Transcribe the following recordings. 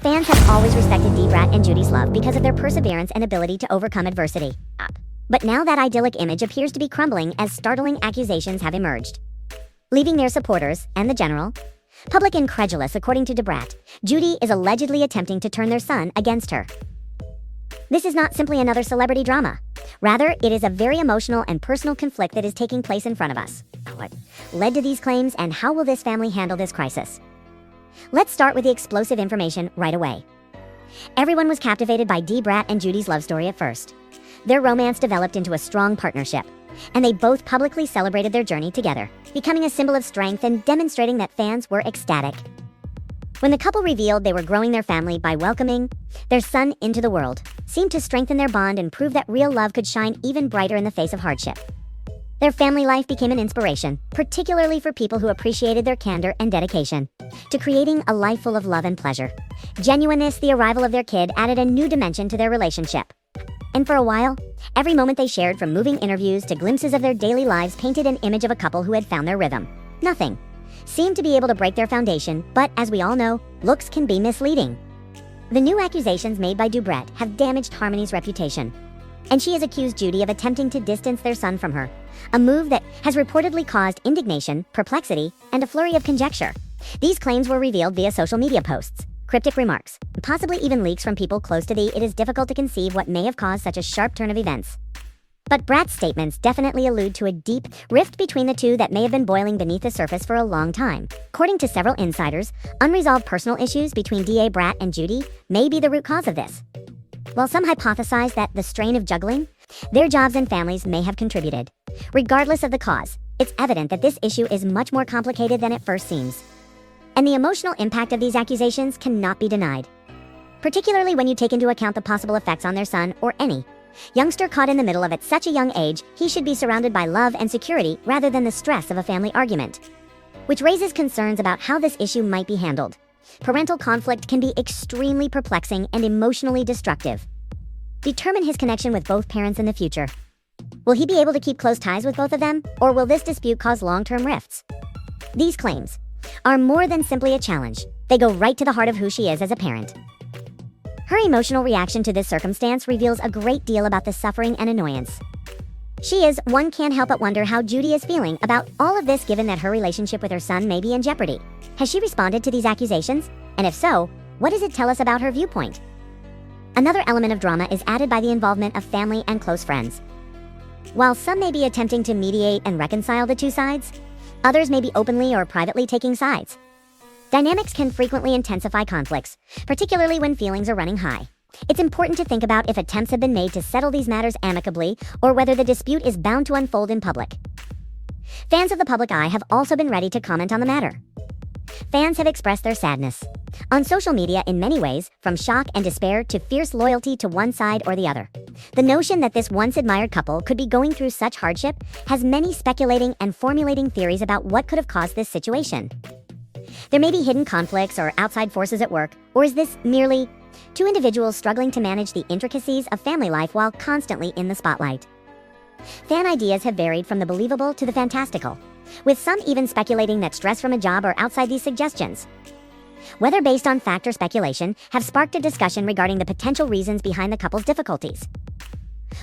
Fans have always respected Brat and Judy's love because of their perseverance and ability to overcome adversity. But now that idyllic image appears to be crumbling as startling accusations have emerged, leaving their supporters and the general public incredulous. According to Brat, Judy is allegedly attempting to turn their son against her. This is not simply another celebrity drama. Rather, it is a very emotional and personal conflict that is taking place in front of us. What led to these claims, and how will this family handle this crisis? Let's start with the explosive information right away. Everyone was captivated by Brat and Judy's love story at first. Their romance developed into a strong partnership, and they both publicly celebrated their journey together, becoming a symbol of strength and demonstrating that fans were ecstatic. When the couple revealed they were growing their family by welcoming their son into the world, seemed to strengthen their bond and prove that real love could shine even brighter in the face of hardship. Their family life became an inspiration, particularly for people who appreciated their candor and dedication to creating a life full of love and pleasure. Genuineness. The arrival of their kid added a new dimension to their relationship. And for a while, every moment they shared, from moving interviews to glimpses of their daily lives, painted an image of a couple who had found their rhythm. Nothing seemed to be able to break their foundation, but as we all know, looks can be misleading. The new accusations made by Brat have damaged Harmony's reputation, and she has accused Judy of attempting to distance their son from her, a move that has reportedly caused indignation, perplexity, and a flurry of conjecture. These claims were revealed via social media posts, cryptic remarks, and possibly even leaks from people close to it is difficult to conceive what may have caused such a sharp turn of events. But Brat's statements definitely allude to a deep rift between the two that may have been boiling beneath the surface for a long time. According to several insiders, unresolved personal issues between Brat and Judy may be the root cause of this. While some hypothesize that the strain of juggling their jobs and families may have contributed. Regardless of the cause, it's evident that this issue is much more complicated than it first seems. And the emotional impact of these accusations cannot be denied, particularly when you take into account the possible effects on their son or any youngster caught in the middle of at such a young age. He should be surrounded by love and security rather than the stress of a family argument, which raises concerns about how this issue might be handled. Parental conflict can be extremely perplexing and emotionally destructive. Determine his connection with both parents in the future. Will he be able to keep close ties with both of them, or will this dispute cause long-term rifts? These claims are more than simply a challenge. They go right to the heart of who she is as a parent. Her emotional reaction to this circumstance reveals a great deal about the suffering and annoyance one can't help but wonder how Judy is feeling about all of this, given that her relationship with her son may be in jeopardy. Has she responded to these accusations? And if so, what does it tell us about her viewpoint? Another element of drama is added by the involvement of family and close friends. While some may be attempting to mediate and reconcile the two sides, others may be openly or privately taking sides. Dynamics can frequently intensify conflicts, particularly when feelings are running high. It's important to think about if attempts have been made to settle these matters amicably, or whether the dispute is bound to unfold in public. Fans of the public eye have also been ready to comment on the matter. Fans have expressed their sadness on social media in many ways, from shock and despair to fierce loyalty to one side or the other. The notion that this once admired couple could be going through such hardship has many speculating and formulating theories about what could have caused this situation. There may be hidden conflicts or outside forces at work, or is this merely two individuals struggling to manage the intricacies of family life while constantly in the spotlight? Fan ideas have varied from the believable to the fantastical, with some even speculating that stress from a job are outside these suggestions. Whether based on fact or speculation, have sparked a discussion regarding the potential reasons behind the couple's difficulties.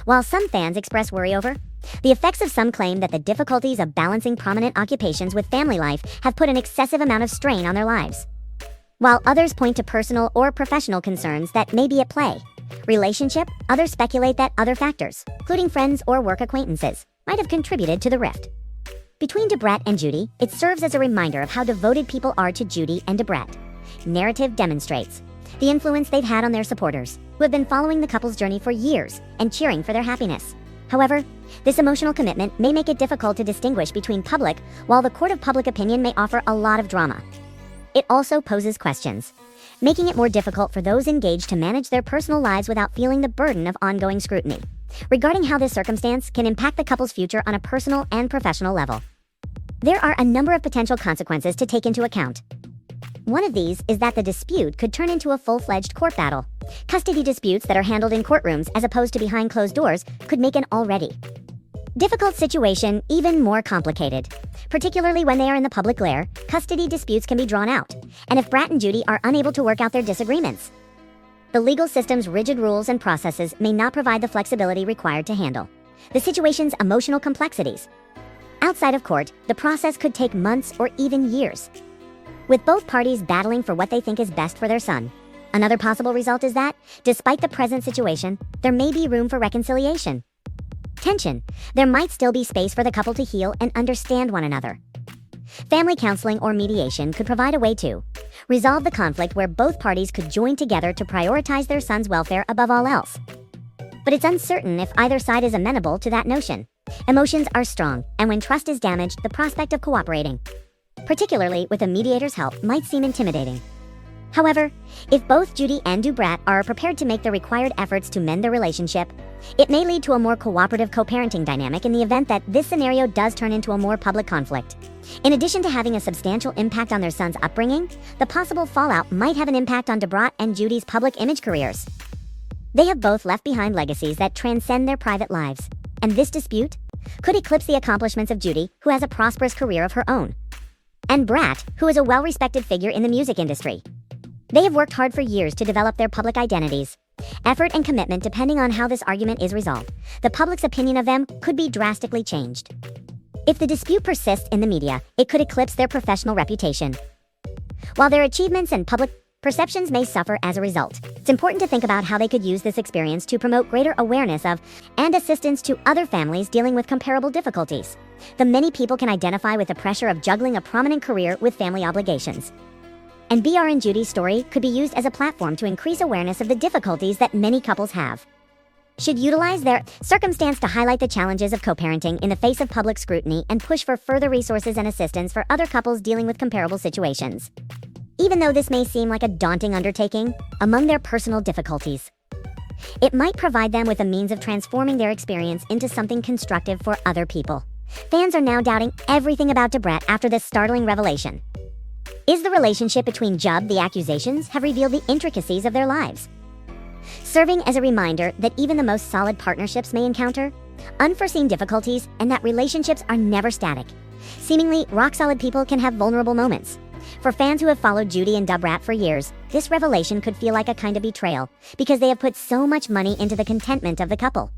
While some fans express worry over the effects of some claim that the difficulties of balancing prominent occupations with family life have put an excessive amount of strain on their lives, while others point to personal or professional concerns that may be at play. Others speculate that other factors, including friends or work acquaintances, might have contributed to the rift between Brat and Judy. It serves as a reminder of how devoted people are to Judy and Brat. Narrative demonstrates the influence they've had on their supporters, who have been following the couple's journey for years and cheering for their happiness. However, this emotional commitment may make it difficult to distinguish between public, while the court of public opinion may offer a lot of drama. It also poses questions, making it more difficult for those engaged to manage their personal lives without feeling the burden of ongoing scrutiny regarding how this circumstance can impact the couple's future on a personal and professional level. There are a number of potential consequences to take into account. One of these is that the dispute could turn into a full-fledged court battle. Custody disputes that are handled in courtrooms as opposed to behind closed doors could make an already Difficult situation, even more complicated. Particularly when they are in the public glare, custody disputes can be drawn out, and if Brat and Judy are unable to work out their disagreements. The legal system's rigid rules and processes may not provide the flexibility required to handle the situation's emotional complexities. Outside of court, the process could take months or even years, with both parties battling for what they think is best for their son. Another possible result is that, despite the present situation, there may be room for reconciliation. Tension. There might still be space for the couple to heal and understand one another. Family counseling or mediation could provide a way to resolve the conflict where both parties could join together to prioritize their son's welfare above all else. But it's uncertain if either side is amenable to that notion. Emotions are strong, and when trust is damaged, the prospect of cooperating, particularly with a mediator's help, might seem intimidating. However, if both Judy and Brat are prepared to make the required efforts to mend their relationship, it may lead to a more cooperative co-parenting dynamic in the event that this scenario does turn into a more public conflict. In addition to having a substantial impact on their son's upbringing, the possible fallout might have an impact on Brat and Judy's public image careers. They have both left behind legacies that transcend their private lives, and this dispute could eclipse the accomplishments of Judy, who has a prosperous career of her own, and Brat, who is a well-respected figure in the music industry. They have worked hard for years to develop their public identities. Effort and commitment, depending on how this argument is resolved, the public's opinion of them could be drastically changed. If the dispute persists in the media, it could eclipse their professional reputation, while their achievements and public perceptions may suffer as a result. It's important to think about how they could use this experience to promote greater awareness of and assistance to other families dealing with comparable difficulties. The many people can identify with the pressure of juggling a prominent career with family obligations. And Brat and Judy's story could be used as a platform to increase awareness of the difficulties that many couples have. Should utilize their circumstance to highlight the challenges of co-parenting in the face of public scrutiny and push for further resources and assistance for other couples dealing with comparable situations. Even though this may seem like a daunting undertaking, among their personal difficulties, it might provide them with a means of transforming their experience into something constructive for other people. Fans are now doubting everything about Brat after this startling revelation. Is the relationship between the accusations have revealed the intricacies of their lives, serving as a reminder that even the most solid partnerships may encounter unforeseen difficulties and that relationships are never static. Seemingly rock-solid people can have vulnerable moments. For fans who have followed Judy and Brat for years, this revelation could feel like a kind of betrayal because they have put so much money into the contentment of the couple.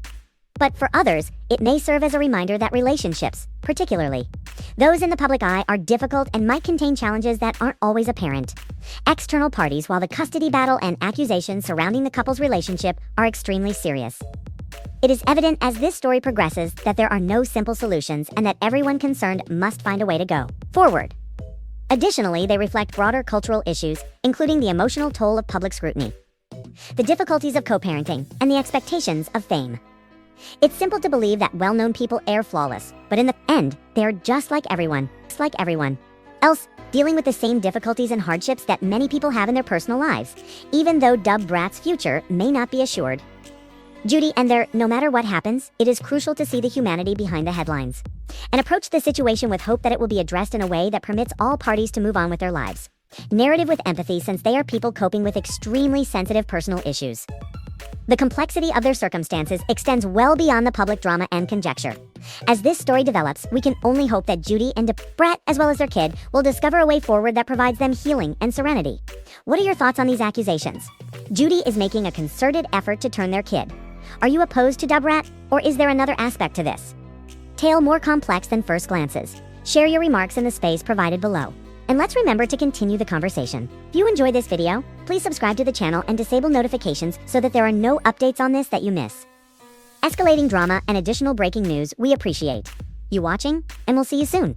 But for others, it may serve as a reminder that relationships, particularly those in the public eye, are difficult and might contain challenges that aren't always apparent. External parties, while the custody battle and accusations surrounding the couple's relationship are extremely serious. It is evident as this story progresses that there are no simple solutions and that everyone concerned must find a way to go forward. Additionally, they reflect broader cultural issues, including the emotional toll of public scrutiny, the difficulties of co-parenting, and the expectations of fame. It's simple to believe that well-known people are flawless, but in the end, they're just like everyone else, dealing with the same difficulties and hardships that many people have in their personal lives, even though Brat's future may not be assured. Judy and no matter what happens, it is crucial to see the humanity behind the headlines and approach the situation with hope that it will be addressed in a way that permits all parties to move on with their lives. Narrative with empathy, since they are people coping with extremely sensitive personal issues. The complexity of their circumstances extends well beyond the public drama and conjecture. As this story develops, we can only hope that Judy and Brat, as well as their kid, will discover a way forward that provides them healing and serenity. What are your thoughts on these accusations? Judy is making a concerted effort to turn their kid. Are you opposed to Brat, or is there another aspect to this tale more complex than first glances? Share your remarks in the space provided below. And let's remember to continue the conversation. If you enjoyed this video, please subscribe to the channel and disable notifications so that there are no updates on this that you miss. Escalating drama and additional breaking news, we appreciate you watching, and we'll see you soon.